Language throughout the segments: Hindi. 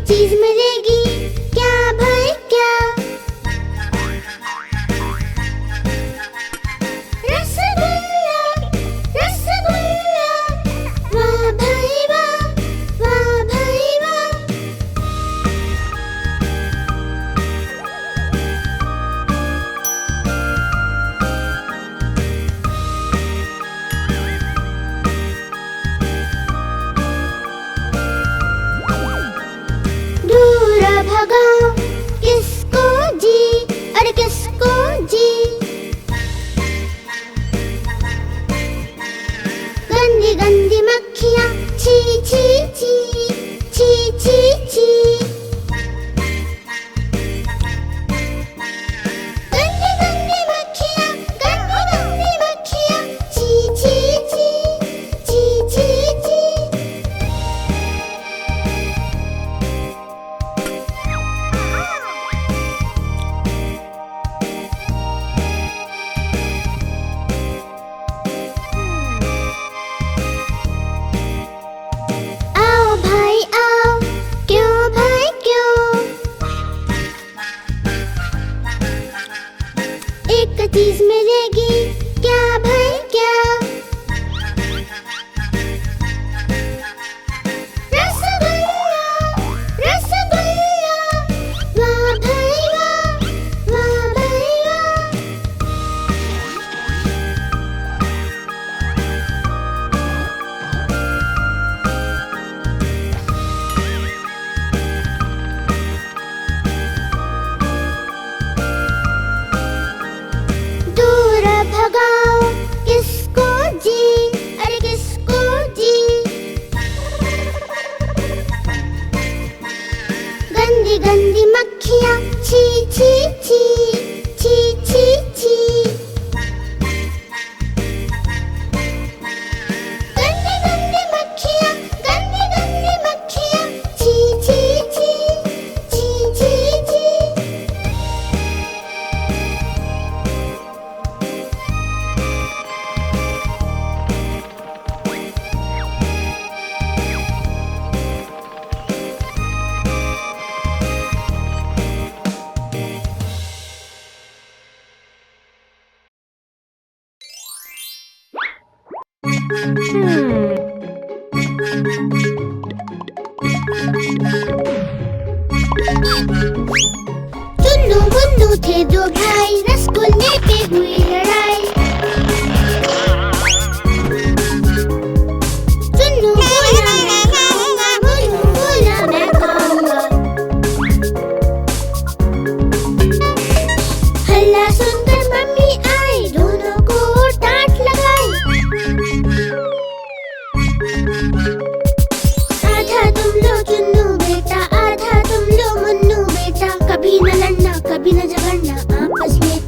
चीज मिलेगी, क्या भाई क्या? रसगुल्ला, रसगुल्ला, वाह भाई वाह, वाह भाई वाह। दूर भगाओ किसको जी, अरे किसको जी? गंदी गंदी मक्खियाँ, छी छी छी, छी छी छी। गंदी गंदी मक्खियाँ, गंदी गंदी मक्खियाँ, छी छी छी, छी छी छी। आओ भाई आओ, क्यों भाई क्यों? एक चीज मिलेगी, क्या भाई क्या? रसगुल्ला, रसगुल्ला, वाह भाई वाह, वाह भाई वाह। दूर भगाओ किसको जी, अरे किसको जी? गंदी गंदी मक्खियाँ, छी छी छी, छी छी छी। गंदी गंदी मक्खियाँ, गंदी गंदी मक्खियाँ, छी छी छी, छी छी छी। चुन्नू मुन्नू थे दो भाई, रसगुल्ले पे हुई लड़ाई। चुन्नू बोला मैं खाऊंगा, मुन्नू बोला मैं खाऊंगा। हल्ला सुनकर मम्मी आई, दोनों को डांट लगाई। आधा तुम लो चुन्नू बेटा, आधा तुम लो मुन्नू बेटा। कभी न लड़ना, कभी न झगड़ना, आपस में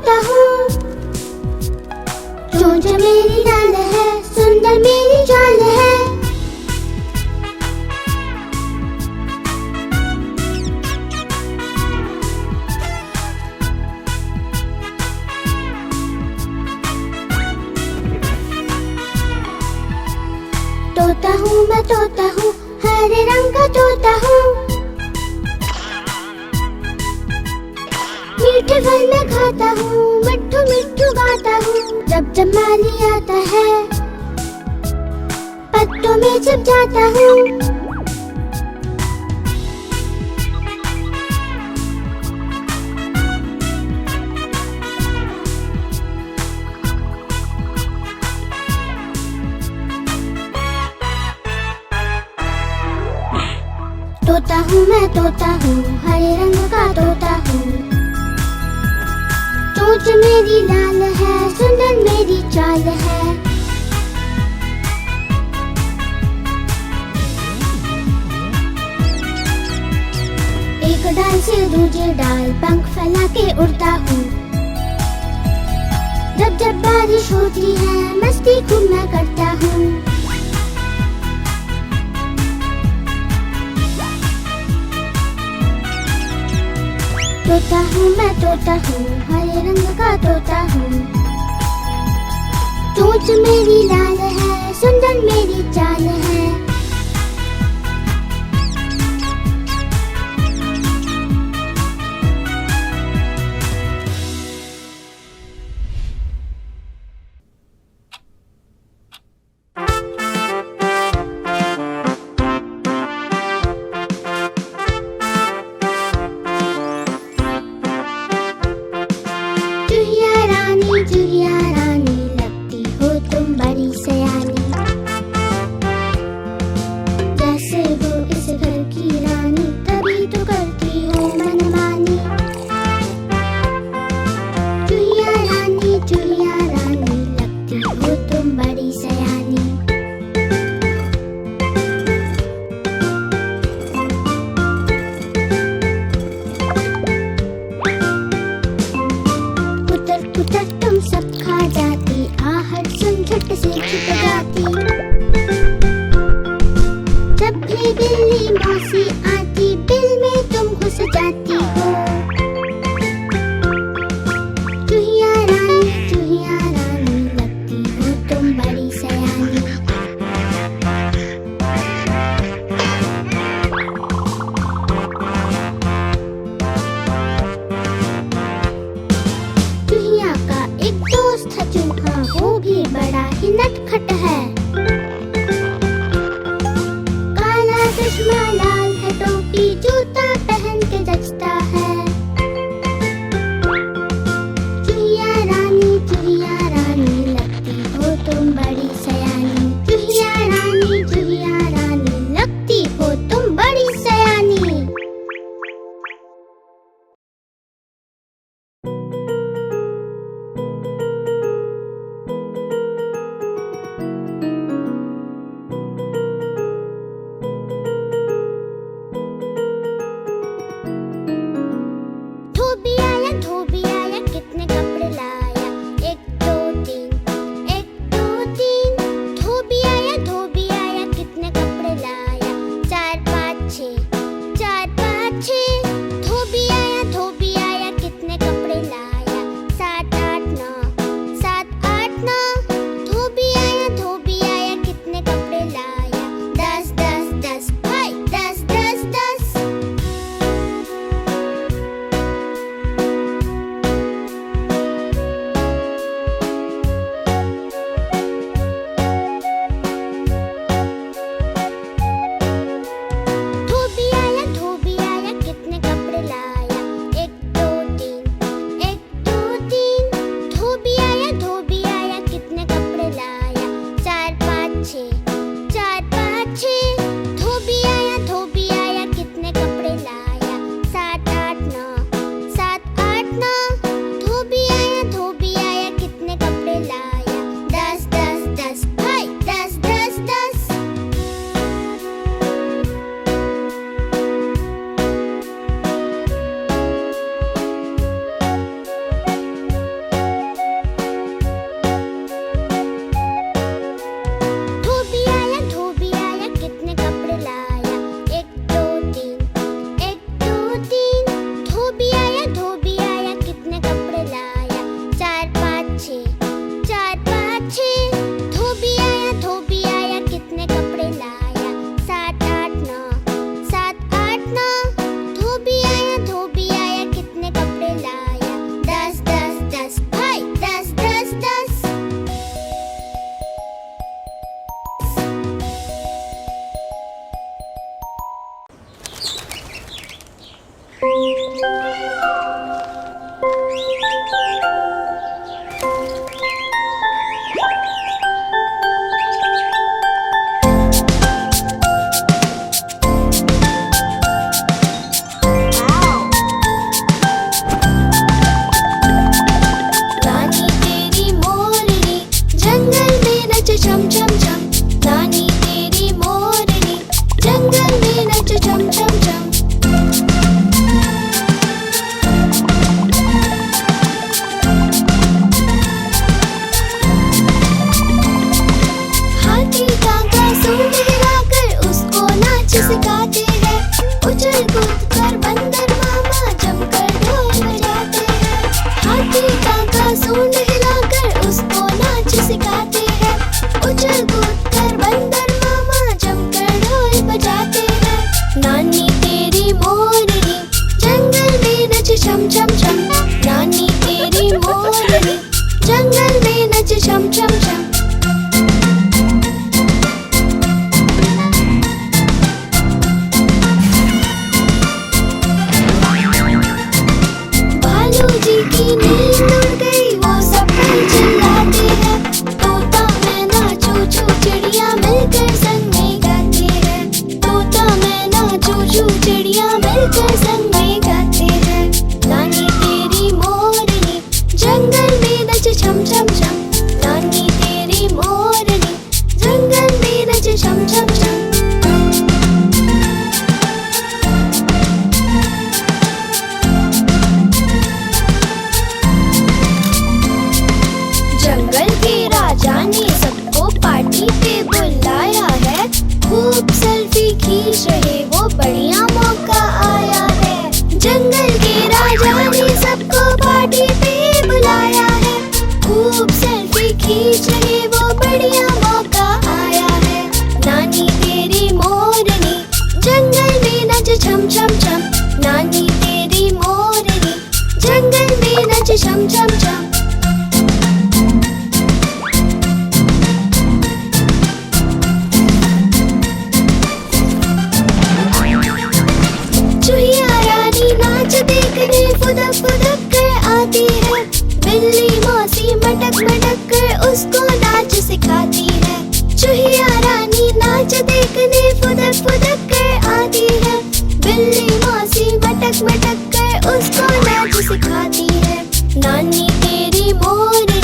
तोता हूँ। चोंच मेरी लाल है, सुंदर मेरी चाल है। तोता हूँ मैं तोता हूँ, हरे रंग का तोता हूँ। मीठे फल मैं खाता हूँ, मिट्ठू मिट्ठू गाता हूँ। जब जब माली आता है, पत्तों में छिप जाता हूँ। तोता हूँ मैं तोता हूँ, हरे रंग का तोता हूँ। चोंच मेरी लाल है, सुंदर मेरी चाल है। एक डाल से दूसरे डाल पंख फैला के उड़ता हूँ। जब जब बारिश होती है, मस्ती खूब मैं करता हूँ। तोता हूँ मैं तोता हूँ, हरे रंग का तोता हूँ। चोंच मेरी लाल है, सुंदर मेरी चाल है। चुहिया रानी लगती हो तुम बड़ी सयानी। जैसे हो इस घर की रानी, तभी तो करती हो मनमानी। चुहिया रानी लगती हो तुम बड़ी सयानी। पुतर पुतर तुम सब खा नानी तेरी मोरनी जंगल में नच छम छम छम। नानी तेरी मोरनी जंगल में नच छम छम छम। हाथी काका सूंड हिलाकर उसको नाच सिखाते हैं। उछल कूद कर बंदर मामा जमकर ढोल बजाते हैं। हाथी काका सूंड हिलाकर उसको नाच सिखाते हैं। उछल कूद कर बंदर मामा जमकर ढोल बजाते हैं। नानी तेरी मोरनी जंगल में नच छम छम छम। नानी तेरी मोरनी जंगल में नच छम छम छम। भालू जी की नींद उड़ गई वो सब चिल्लाते हैं। तोता मैना चू चू चिड़िया मिलकर संग में गाते हैं। तोता मैना चू चू चिड़िया मिलकर संग में गाते हैं। नानी तेरी मोरनी जंगल में नच छम छम छम। नानी तेरी मोरनी जंगल में नच छम छम छम। जंगल के राजा ने सबको पार्टी पे बुलाया है। खूब सेल्फी खींच रहे वो बढ़िया मौका आया है। जंगल के राजा ने सबको पार्टी पे बुलाया है। खूब सेल्फी खींच रहे वो बढ़िया मौका आया है। नानी तेरी मोरनी जंगल में नच छम छम छम। नानी तेरी मोरनी जंगल में नच छम छम छम। चूहिया रानी नाच देखने फुदक फुदक कर आती है। बिल्ली मौसी मटक मटक कर उसको नाच सिखाती है। चूहिया रानी नाच देखने फुदक फुदक कर आती है। बिल्ली मौसी मटक मटक कर उसको नाच सिखाती है। नानी तेरी मोरनी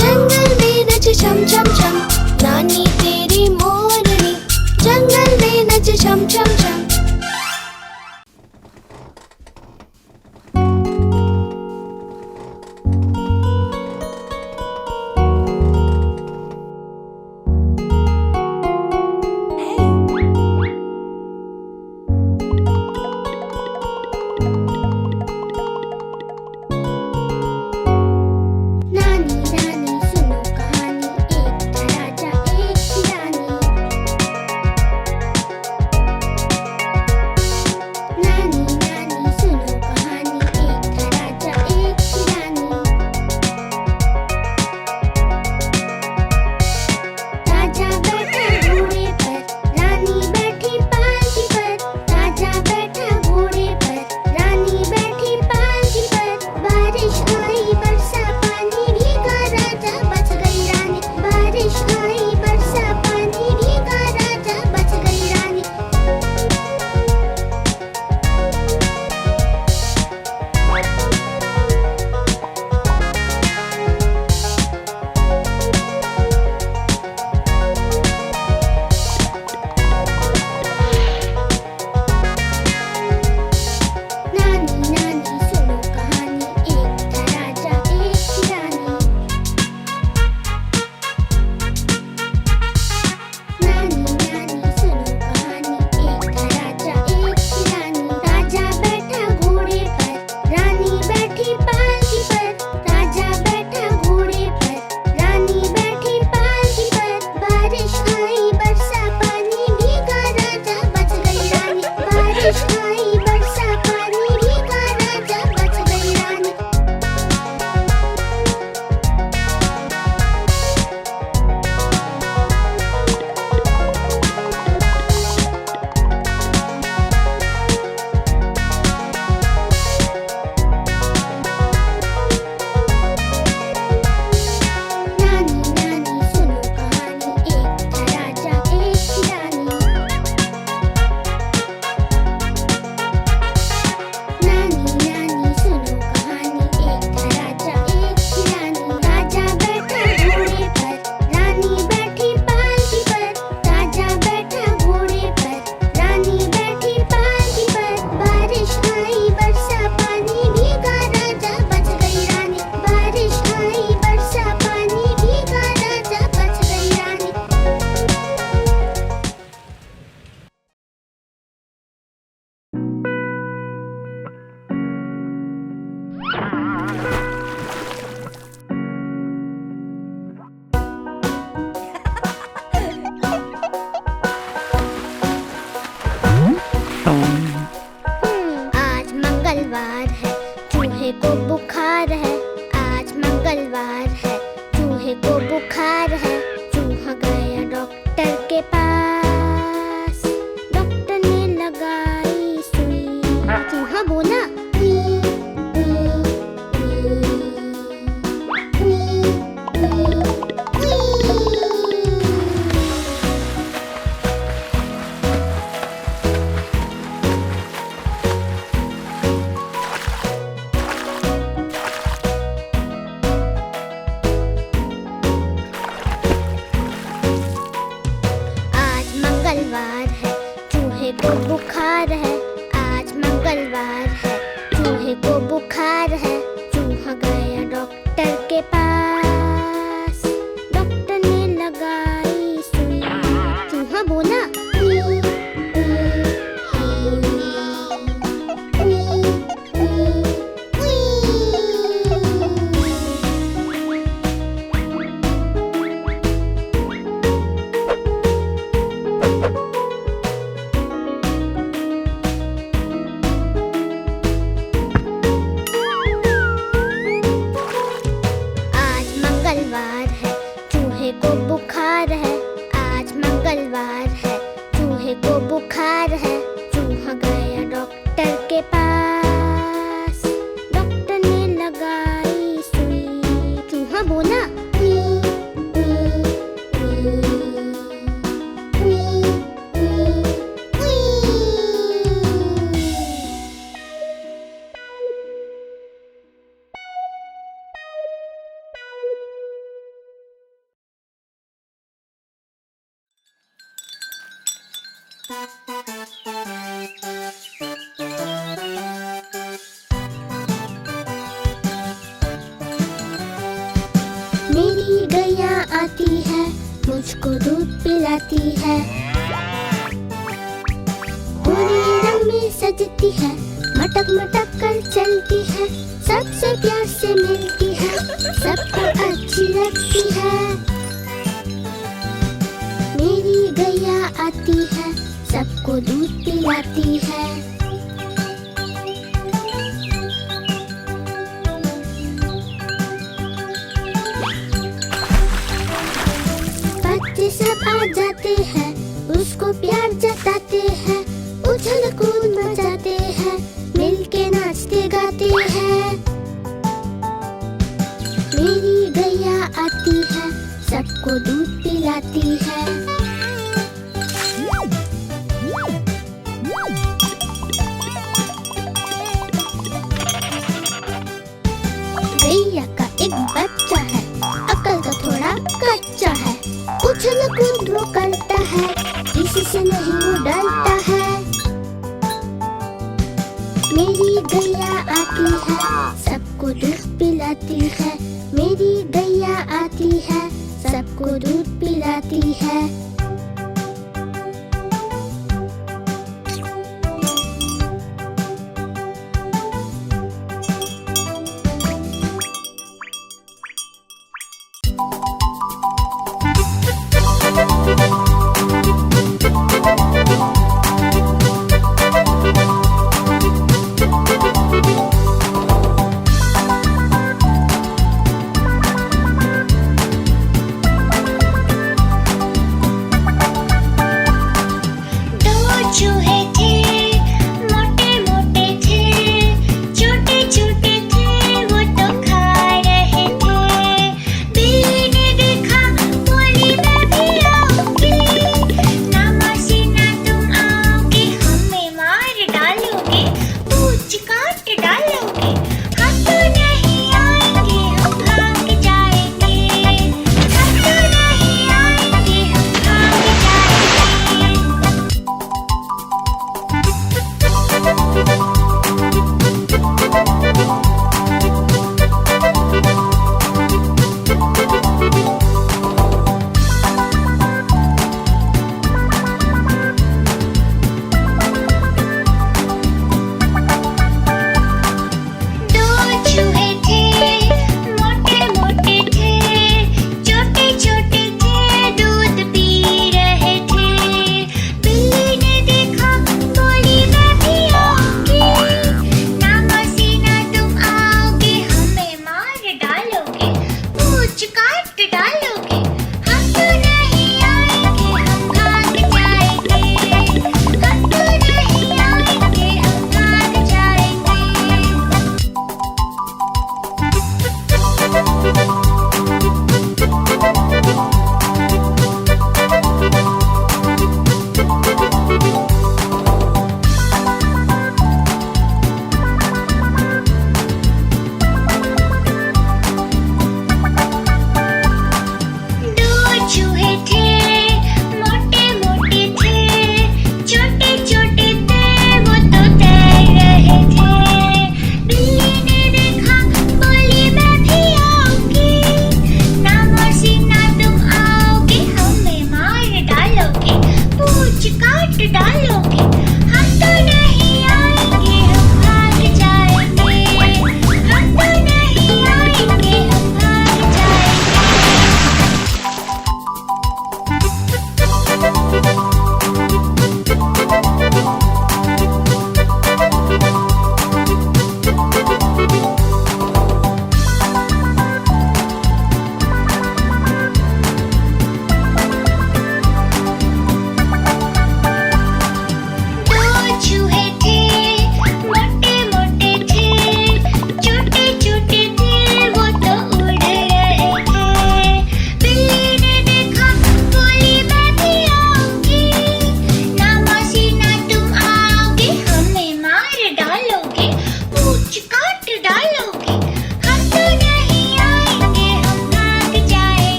जंगल में नच छम छम छम। नानी तेरी मोरनी जंगल में नच छम छम छम। चूहे को बुखार है, आज मंगलवार है। चूहे को बुखार है, चूहा गया डॉक्टर के पास। डॉक्टर ने लगाई सुई, चूहा बोला "वी, वी, वी, वी, वी, वी"। मंगलवार है, चूहे को बुखार है, आज मंगलवार है। चूहे को बुखार है, चूहा गया डॉक्टर के पास। डॉक्टर ने लगाई सुई, चूहा बोला "वी, वी, वी, वी, वी, वी"। मंगलवार है, चूहे को बुखार है, आज मंगलवार है। चूहे को बुखार है, चूहा गया डॉक्टर के पास। डॉक्टर ने लगाई सुई, चूहा बोला "वी, वी, वी, वी, वी, वी"। मेरी गैया आती है, मुझको दूध पिलाती है। पूरे रंग में सजती है, मटक मटक कर चलती है। सबसे प्यार से मिलती है, सबको अच्छी लगती है। मेरी गैया आती है, सबको दूध पिलाती है। बच्चे सब आ जाते हैं, उसको प्यार जताते हैं। उछल कूद मचाते हैं, मिलके नाचते गाते हैं। मेरी गैया आती है, सबको दूध पिलाती है। गैया का एक बच्चा है, अकल का थोड़ा कच्चा है। उछल कूद वो करता है, किसी से नहीं वो डरता है। मेरी गैया आती है, सबको दूध पिलाती है। मेरी गैया आती है, सबको दूध पिलाती है।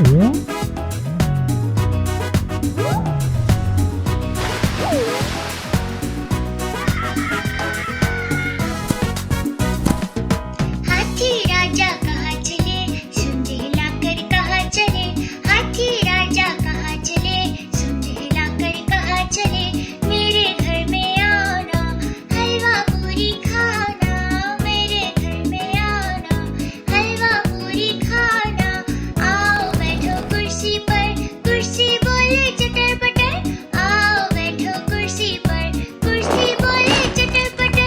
हाथी राजा कहाँ चले, सुन झेलाकर कहाँ चले। हाथी राजा कहाँ चले, सुन झेलाकर कहाँ चले। मेरे घर में आना, हलवा पूरी खाना। मेरे घर में आना, हलवा पूरी खाना। आओ बैठो कुर्सी पर, कुर्सी बोले चटर पटर। आओ बैठो कुर्सी पर, कुर्सी बोले चटर पटर।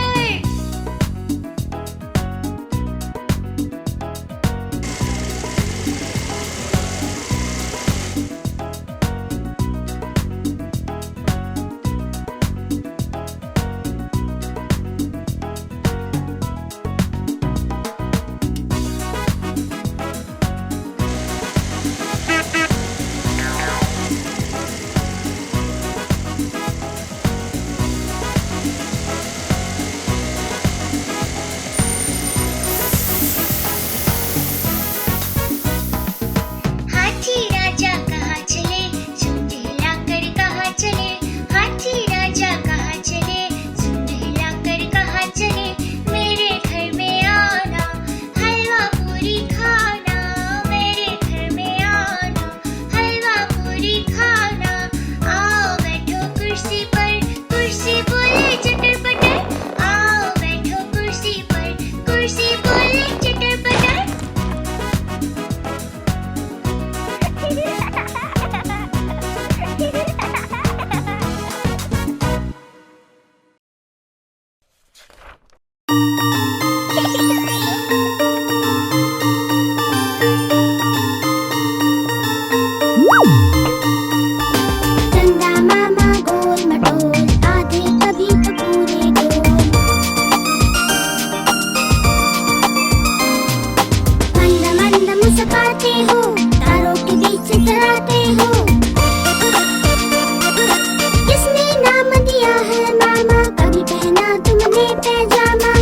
हाथी राजा कहाँ चले, सुन झेलाकर कहाँ चले। हाथी राजा कहाँ चले, सुन झेलाकर कहाँ चले। मेरे घर में आना, हलवा पूरी खाना। मेरे घर में आना, हलवा पूरी खाना। आओ बैठो कुर्सी पर, कुर्सी बोले चटर पटर। आओ बैठो कुर्सी पर, कुर्सी बोले चटर पटर। चंदा मामा गोल मटोल, आधे कभी तो पूरे गोल। मंद मंद मुस्कुराते हो, तारों के बीच इतराते हो। किसने नाम दिया है मामा, कभी पहना तुमने पैजामा।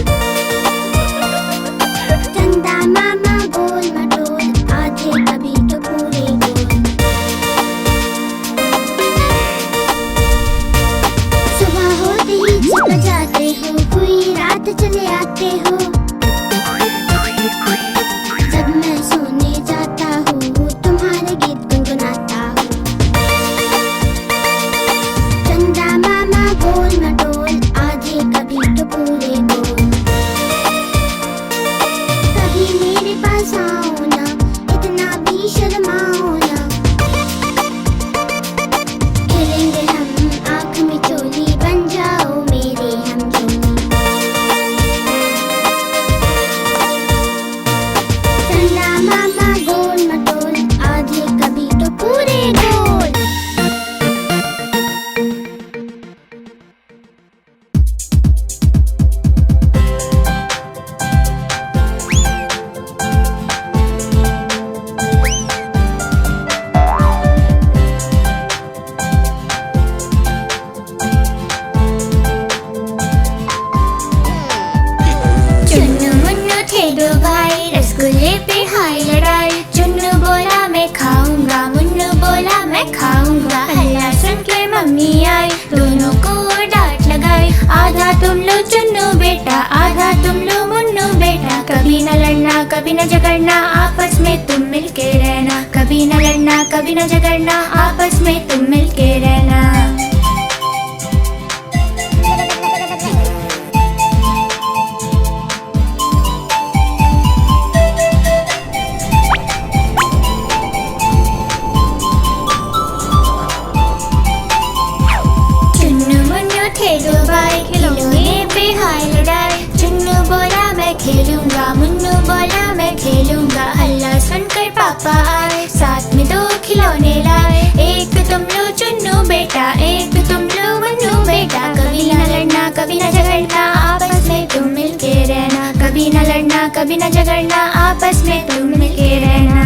चंदा मामा गोल मटोल, आधे कभी तो पूरे गोल। सुबह होते ही चल जाते हो, हुई रात चले आते हो। जब मैं सोने जाता हूँ, तुम्हारे गीत गुनगुनाता हूँ। चंदा मामा गोल मटोल, आधे कभी तो पूरे गोल। कभी मेरे पास आओ ना, इतना भी शर्माओ ना। खेलेंगे हम आँख में चोली, बन जाओ मेरे हम जोली। चंदा मामा गोल मटोल, आधे कभी तो पूरे गोल। चुन्नू मुन्नू थे दो भाई, रसगुल्ले पे हाय लड़ाई। चुन्नू बोला मैं खाऊंगा, मुन्नू बोला मैं खाऊंगा। हल्ला सुन के मम्मी आई, दोनों को डांट लगाई। आधा तुम लो चुन्नू बेटा, आधा तुम लो मुन्नू बेटा। कभी न लड़ना कभी न झगड़ना, आपस में तुम मिलके रहना। कभी न लड़ना कभी न झगड़ना, आपस में तुम मिलके रहना। चुन्नू मुन्नू थे दो भाई, खिलौने पे हाय लड़ाई। चुन्नू बोला मैं खेलूंगा, मुन्नू बोला मैं खेलूंगा। हल्ला सुनकर पापा आए, साथ में दो खिलौने लाए। एक तुम लो चुन्नू बेटा, एक तुम लो मुन्नू बेटा। कभी न लड़ना कभी न झगड़ना, आपस में तुम मिलके रहना। कभी न लड़ना कभी न झगड़ना, आपस में तुम मिलके रहना।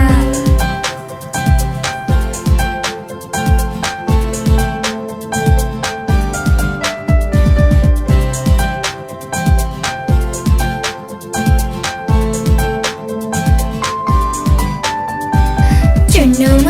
चुन्नू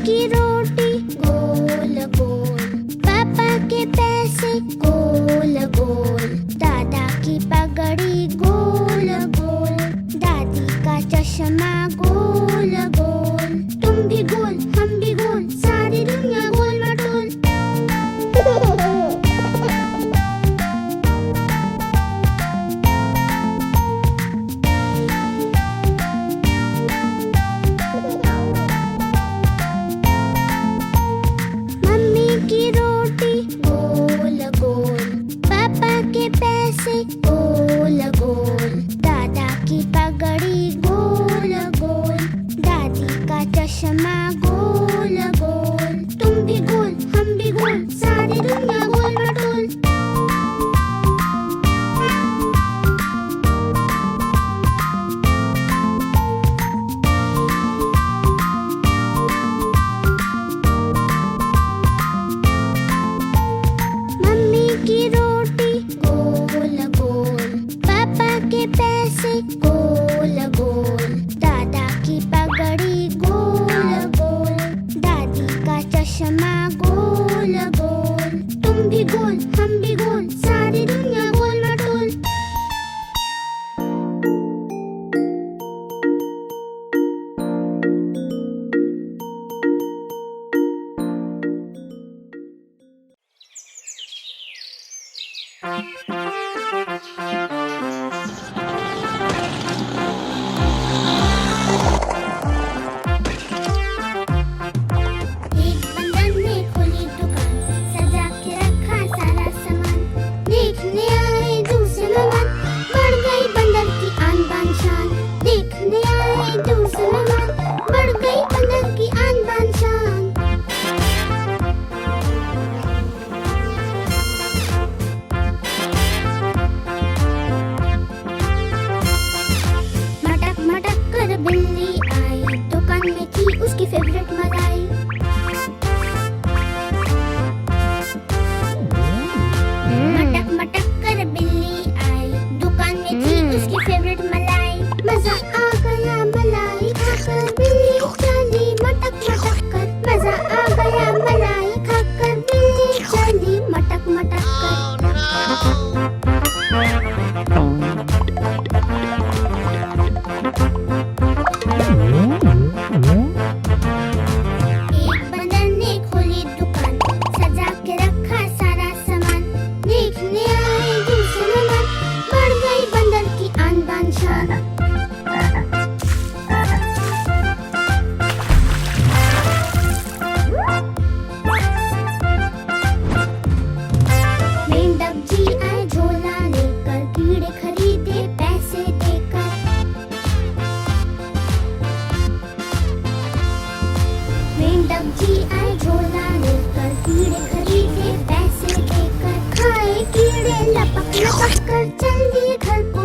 की रोटी गोल गोल, पापा के पैसे गोल गोल, दादा की पगड़ी गोल गोल, दादी का चश्मा गोल गोल। तुम भी गोल हम भी गोल, सारी दुनिया गोल मटोल। मम्मी की रोटी गोल गोल, पापा के पैसे गोल गोल, दादा की पगड़ी गोल गोल, दादी का चश्मा गोल गोल। तुम भी गोल हम भी गोल, सारी दुनिया गोल मटोल। मम्मी की रोटी गोल गोल, पापा के पैसे गोल गोल, दादा की पगड़ी गोल गोल, दादी का चश्मा गोल गोल। तुम भी गोल हम भी गोल, सारी दुनिया गोल मटोल। एक बंदर ने खोली दुकान, सजा के रखा सारा सामान। देखने आए दूसरे मेहमान, बढ़ गई बंदर की आन बान शान। देखने आए दूसरे मेहमान, बढ़ गई बंदर की आन बान शान। मटक मटक कर बिल्ली आई, दुकान में थी उसकी फेवरेट मलाई। मटक मटक कर बिल्ली आई, दुकान में थी उसकी फेवरेट मलाई। मजा आ गया मलाई खाकर, बिल्ली चली मटक मटक कर। मजा आ गया मलाई खाकर, बिल्ली चली मटक मटक कर। एक बंदर ने खोली दुकान, सजा के रखा सारा सामान। देखने आए दूसरे मेहमान, बढ़ गई बंदर की आन बान शान। मेंढक जी आए झोला लेकर, कीड़े खरीदे पैसे देकर। मेंढक जी आए झोला लेकर, कीड़े खरीदे पैसे देकर। खाए कीड़े लपक लपक कर, चल दिए घर को